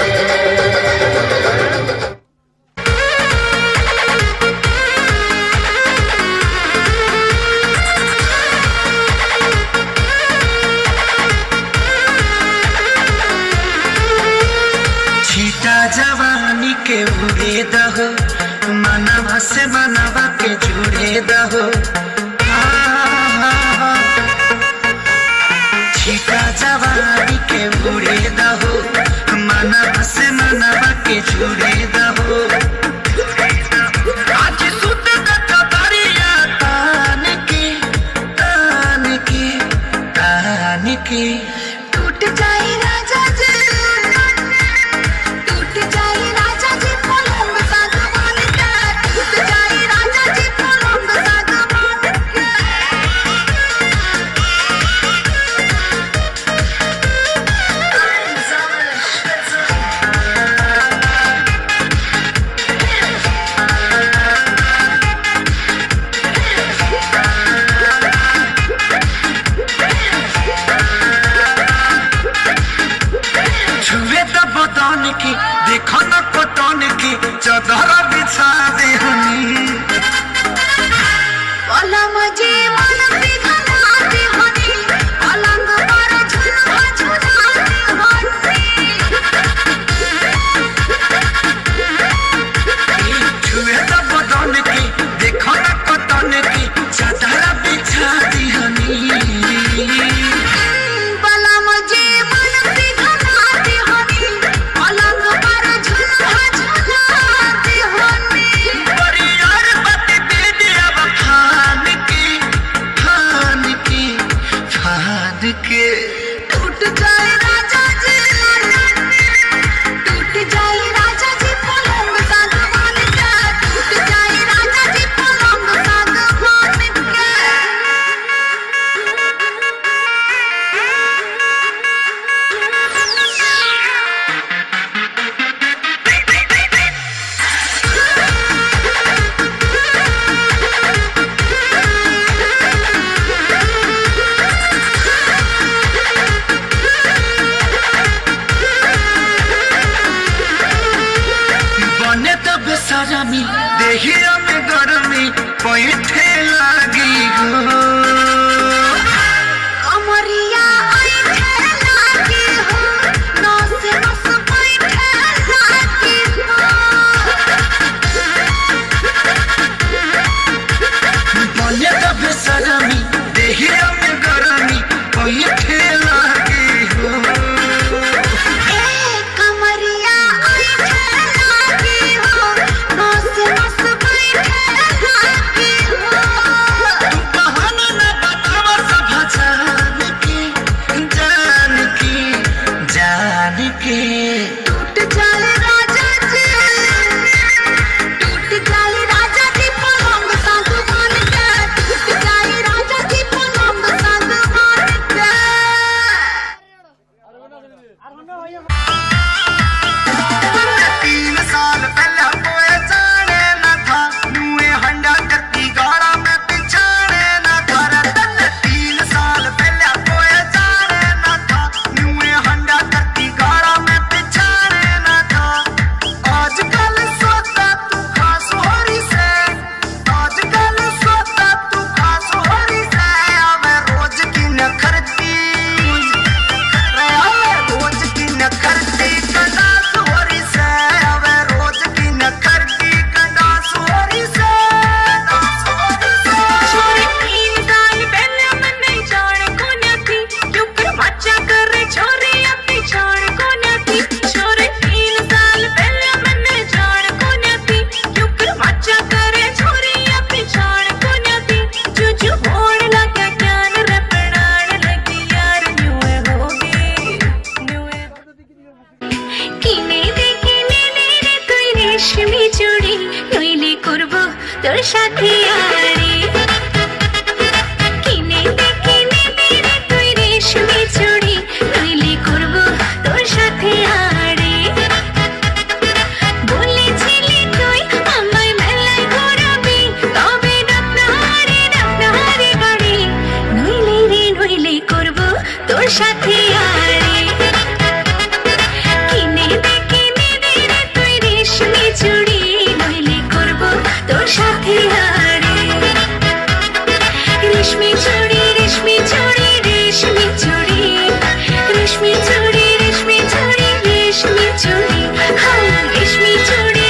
के उड़े दहो मनवा से मनवा के जुड़े दहो छिका जवानी के उड़े दहो मनवा से मनवा के जुड़े दहो आज सुत दरिया तान के टूट जाए राजा जी, टूट जाए राजा जी पलंग सागवान का, टूट जाए राजा जी पलंग सागवान का। छुए तो बदन की देखो न कटन की चादर बिछा दे हनी पलंग जी मन पिघलाते हनी, पलंग पर झुलवा झुलाते हनी। छुए तो बदन की देखो न कटन की चादर बिछा दे हनी पलंग जी मन पिघलाते हनी, पलंग पर झुलवा झुलाते हनी। परियार बत बेदिया खान के टूट जाए राजा जी, टूट जाए राजा जी पलंग सागवान का, टूट जाए राजा जी पलंग सागवान का। बने तो बेसरमी देहिया में गरमी पैठे लागी हो कमरिया ऐठे लागी हो, नस नस बैठे लागी हो। बने तो बेसरमी देहिया में गरमी पैठे लागी हो कमरिया ऐठे लागी हो, नस नस बैठे लागी हो। बहाना न बतावा सब जान के टूट जाए राजा जी, टूट जाए राजा जी पलंग सागवान का, टूट जाए राजा जी पलंग सागवान का। 3 साल पहले कोई जाने न था नुए हंडा करती गाड़ा में पिछाड़े न था 3 साल पहले कोई जाने न था नुए हंडा करती गाड़ा में पिछाड़े न था आजकल सोता तू खास होरी से आजकल सोता तू खास होरी से आवे रोज की न करती रोज की न करती कंडास होरी से आवे रोज की न करती कंडास होरी से छोरे 3 साल पहले मैंने जान को न थी, क्यों कर मजा करे छोरे अपनी जान को न थी। छोरे 3 साल पहले मैंने जान को न थी, क्यों कर मजा करे छोरे अपनी जान को न थी। जो होड़ लगा ज्ञान रपड़ान लगी यार न्यूए होगी किने देखी रे তুই রেশমি চুড়ি নইলে করব তোর সাথে আড়ি কিনে দেখি রে তুই রেশমি চুড়ি নইলে করব তোর সাথে আড়ি বলেছিলি তুই আমায় মেলায় ঘোরাবি তবে রত্নহারে বাড়ি নইলে করব তোর সাথে আড়ি কিনে দেখি রে তুই রেশমি চুড়ি নইলে করব তোর সাথে হাড়ি রেশমি চুড়ি রেশমি চুড়ি রেশমি চুড়ি রেশমি চুড়ি রেশমি চুড়ি রেশমি চুড়ি হ্যাঁ রেশমি চুড়ি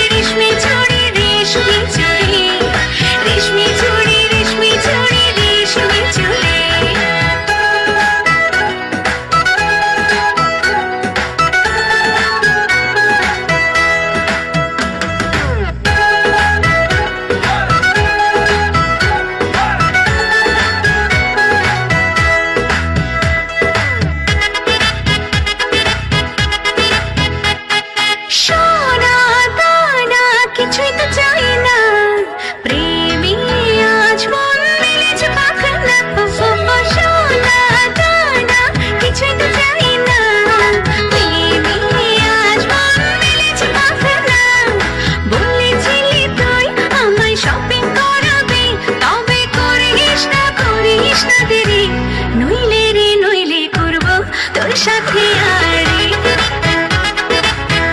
সাথে আড়ে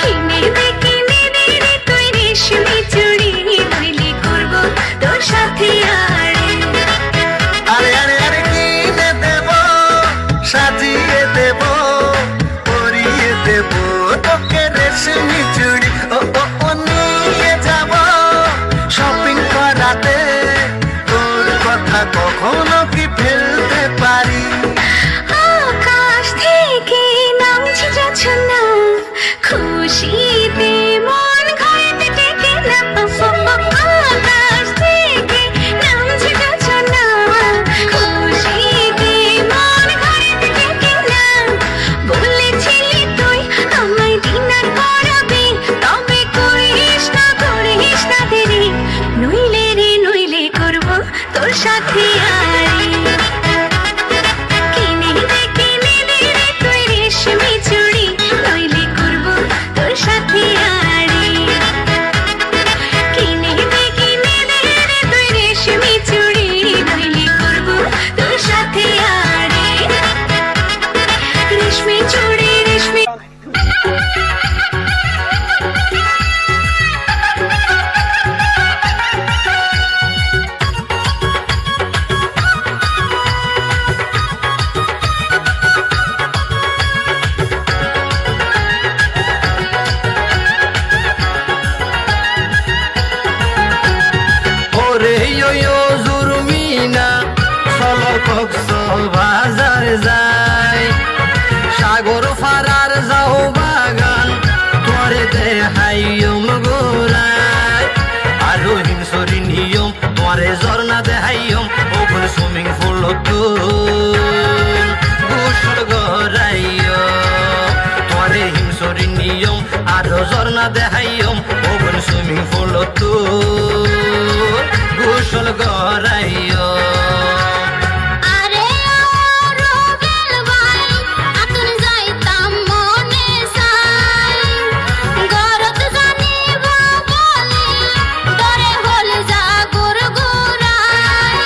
কিনে দে রে তুই রেশমি চুড়ি নইলে করবো তোর সাথে আড়ে আরে আরে আরে কিনে দেব সাজিয়ে দেব পরিয়ে দেব তোকে রেশমি চুড়ি ও ও ও নিয়ে যাব শপিং করাতে তোর কথা কখনো কি ফেলতে পারি আকাশ থেকে নামছে জোছনা খুশিতে মন ঘরেতে টেকে না আকাশ থেকে নামছে জোছনা খুশিতে মন ঘরেতে টেকে না বলেছিলি তুই আমায় ডিনার করাবি তবে করিস না দেরি নইলে করবো তোর সাথে আড়ে কিনে দে রে তুই রেশমি চুড়ি নইলে করবো তোর সাথে আড়ে কিনে দে রে তুই রেশমি চুড়ি নইলে করবো তোর সাথে আড়ে রেশমি চুড়ি রেশমি ওরে ইয়ো জুরমিনা চলো কক্সবাজার যাই সাগর ফারার যাও বাগান তোরে দেহাইয়ম গোরাই আরো হিমসরি নিয়ম তোরে ঝর্ণা দেহাইয়ম ওপর সুইমিং পুল তো গোসল গরাইয় তোরে হিমসরি নিয়ম আরো ঝর্ণা দেহাইয়ম ওপর সুইমিং পুল তো গোসল গরাইয় আরে রোবেল ভাই আতুন যাইতাম মনে চাই গরত জানিব বলে ডরে হল যা গুরগুরাই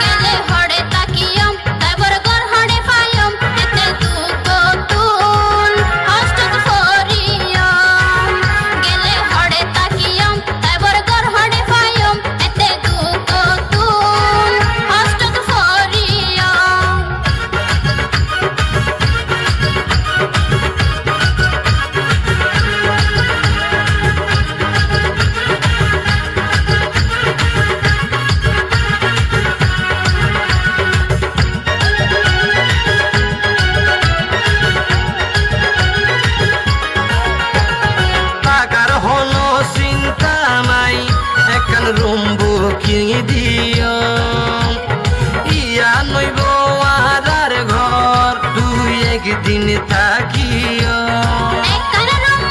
গেলে হড়ে তাকিয়ম তাইবর গর হড়ে পাইয়ম এতে দুঃখ তুল অষ্টক ফরিয়ম গেলে হড়ে তাকিয়ম তাইবর গর হড়ে পাইয়ম এতে দুঃখ তুল অষ্টক ফরিয়ম টাকার হলো চিন্তা নাই এখন রুম বুকিং দিও ইয়া নইব আদার ঘর তুই একদিন থাকিও একখানা রুম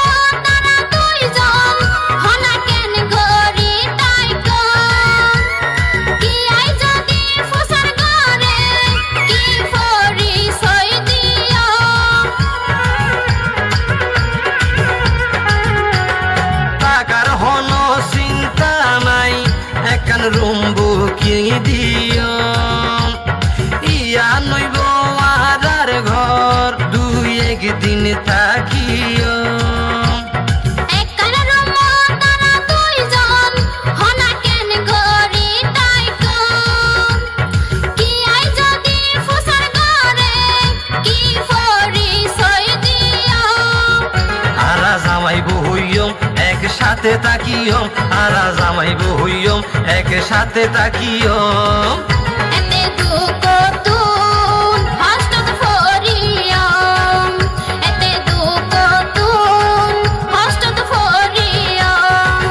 তারা দুইজন হনা কেন গরি তাই কম কি আই যদি ফসার ঘরে কি ফরি সই দিও টাকার হলো চিন্তা নাই এখন রুম বুকিং দিও ইয়া নইব আদার ঘর দুই একদিন থাকিও একখানা রুম তারা দুইজন হনা কেন গরি তাই কম কি আই যদি ফসার ঘরে কি ফরি সই দিও আরা জামাই বহইয়ম একসাথে তাকিয়ম আরা জামাই বহইয়ম একসাথে তাকিয়ম এতে দুঃখ তুল অষ্টক ফরিয়ম এতে দুঃখ তুল অষ্টক ফরিয়ম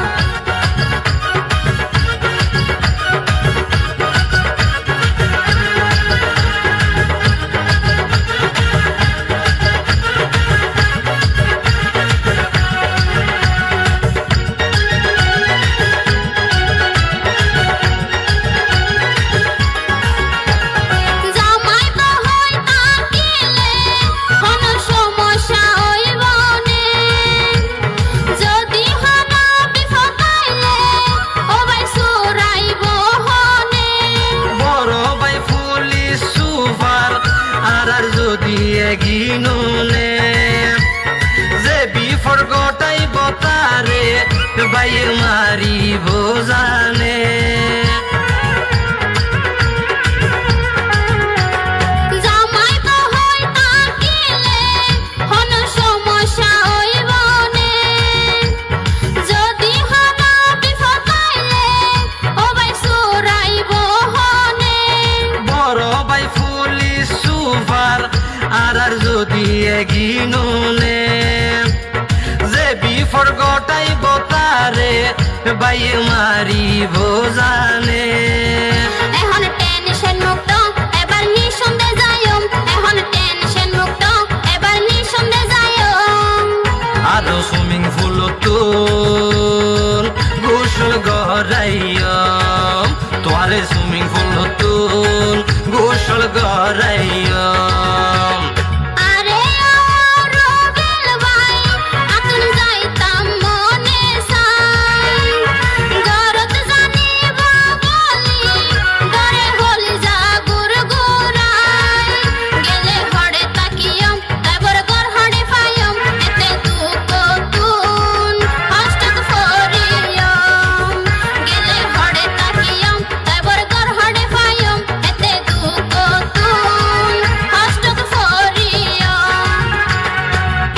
বাইয়ের মারি বোঝানে জামাই তো হই থাকিলে হন সমস্যা হইবনে যদি হনা বিপদ আইলে ও ভাই সুরাইব হনে বড় ভাই পুলিশ সুপার আর যদি এগিনুনে যে বিফর গটাই বতারে বাইয়ের মারি বোঝানে এখন টেনশন মুক্ত এবার নিঃসন্দেহে যাইম এখন টেনশন মুক্ত এবার নিঃসন্দেহে যাইম আরো সুইমিং পুল তুল গোসল গড়াইয়ম তোয়ারে সুইমিং পুল তুল গোসল গড়াইয়ম আরে ও রোবেল ভাই আতুন যাইতাম মনে চাই গরত জানিব বলি ডরে হলি যা গুরগুরাই গেলে হড়ে তাকিয়ম তারপর গর হড়ে পাইয়ম এতে দুঃখ তুন হস্টক ফরিয়ম গেলে হড়ে তাকিয়ম তারপর গর হড়ে পাইয়ম এতে দুঃখ তুন হস্টক ফরিয়ম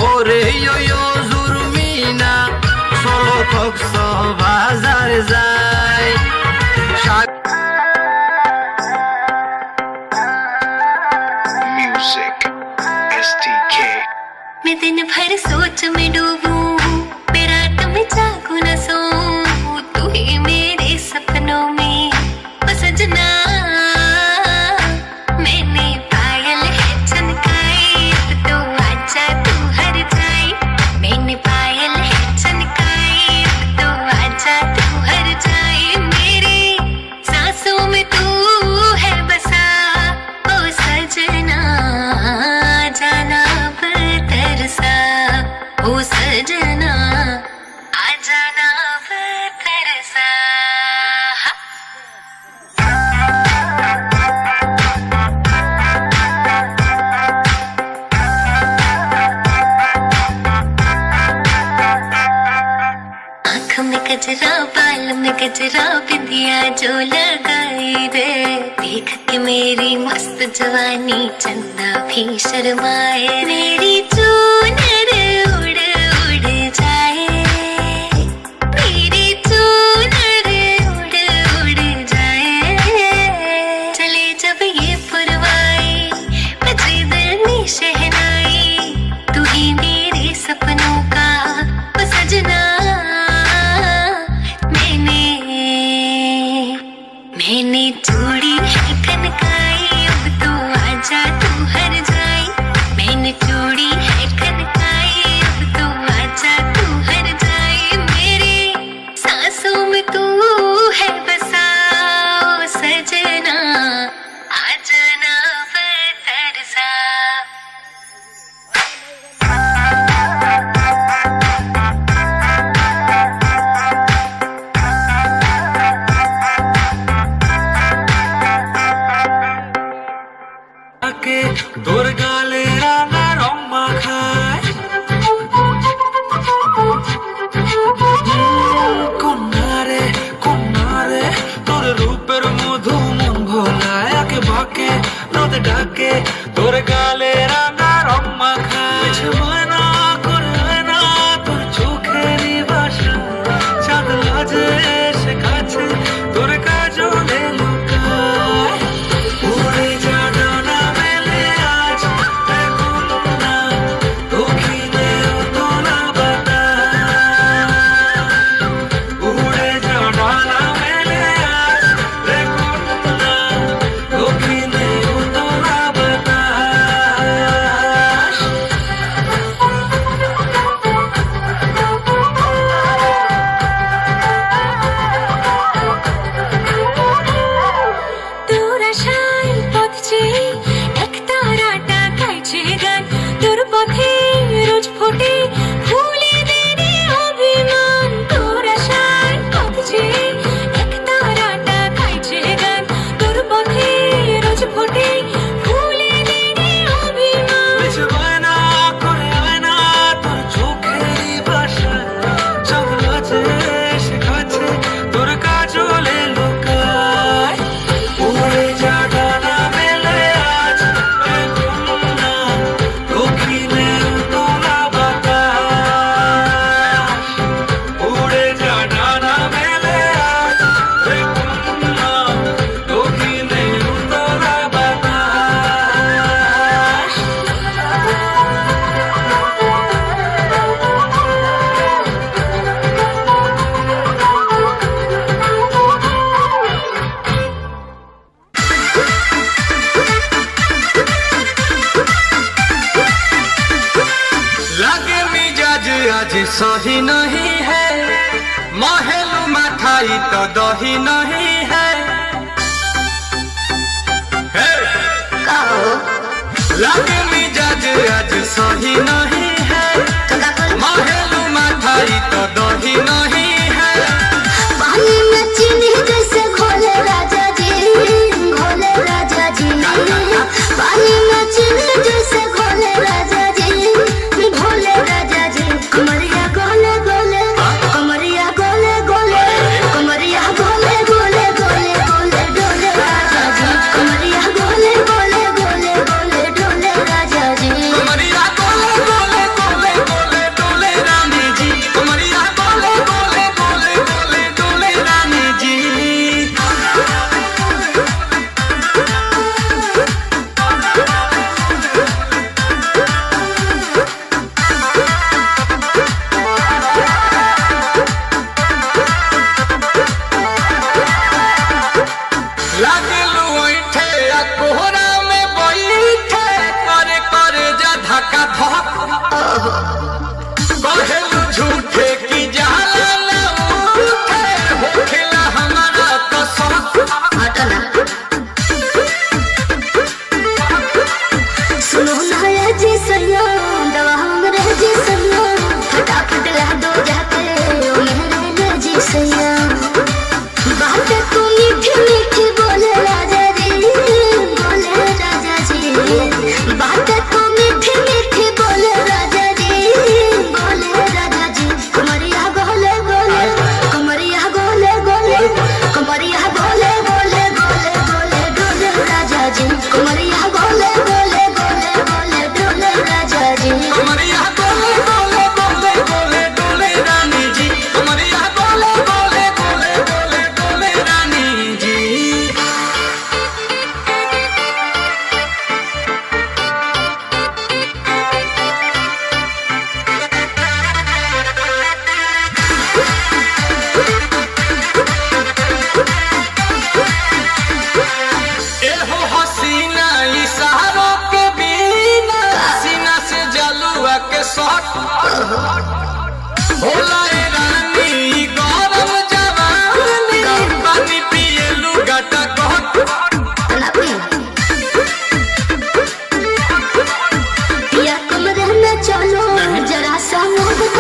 ওরে ইয়ো জুরমিনা চলো কক্স বাজার যায় Music STK मैं दिन भर सोच में डूबूं मेरा रात में जागू न सोऊं तू ही मेरे सपनों में ओ सजना मैंने पायल है चमकाई अब तो आजा तू हर जाए मैंने पायल है चमकाई अब तो आजा तू हर जाए मेरे सांसों में तू है बसा ओ सजना जाना पर तरसा ओ सजना आ जाना पर तरसा आँख में गजरा बाल में गजरा बिंदिया जो लगाई रे देख के मेरी मस्त जवानी चंदा भी शर्माए मेरी चूनर उड़ उड़ जाए मेरी चूनर उड़ उड़ जाए चले जब ये पुरवाई बजे दिल में शहनाई तू ही मेरे सपनों का ओ सजना मैंने चूड़ी है कनकाई अब तो आजा तू हर जाए मैंने चूड़ी है सही नहीं है, महलू मठाई तो दही नहीं है। लगे मिजाज आज सही नहीं है, महलू मठाई तो दही नहीं है। पानी में चीनी जैसे घोले राजा जी, घोले राजा जी। पानी में चीनी जैसे घोले राजा जी, घोले राजा जी। कमरिया गोले गोले, कमरिया गोले गोले, कमरिया गोले गोले गोले गोले डोले राजा जी। कमरिया गोले गोले गोले गोले डोले राजा जी। कमरिया गोले गोले गोले गोले डोले रानी जी। कमरिया गोले गोले गोले गोले डोले रानी जी। लागलू ओइठे आ कोहरा में बैठे, करे करे जा धक्का धक। कहेलू झूठे की जाला ना उठे, होखेला हमारा कसम। सुनो ना ये जी सैया, दवा हमरे जी सैया, फटाफट ला दो जाके ओ मेरे जी सैया। बात तू मीठी मीठी बोले राजा जी, बोले राजा जी। बात तू मीठी मीठी बोले राजा जी, बोले राजा जी। कमरिया गोले गोले, कमरिया गोले गोले, कमरिया गोले गोले गोले गोले डोले राजा जी। कमरिया गोले गोले गोले गोले डोले राजा जी। कमरिया गोले गोले गोले गोले डोले रानी जी। कमरिया गोले गोले गोले गोले डोले रानी जी। एहो हसीना इशारों के बिना, सीना से जलुआ के शॉट होला ए रानी ई गरम जवानी, पानी पिए लुगाटा कहट। पिया कमरे में चलो, जरा सा मोहब्बत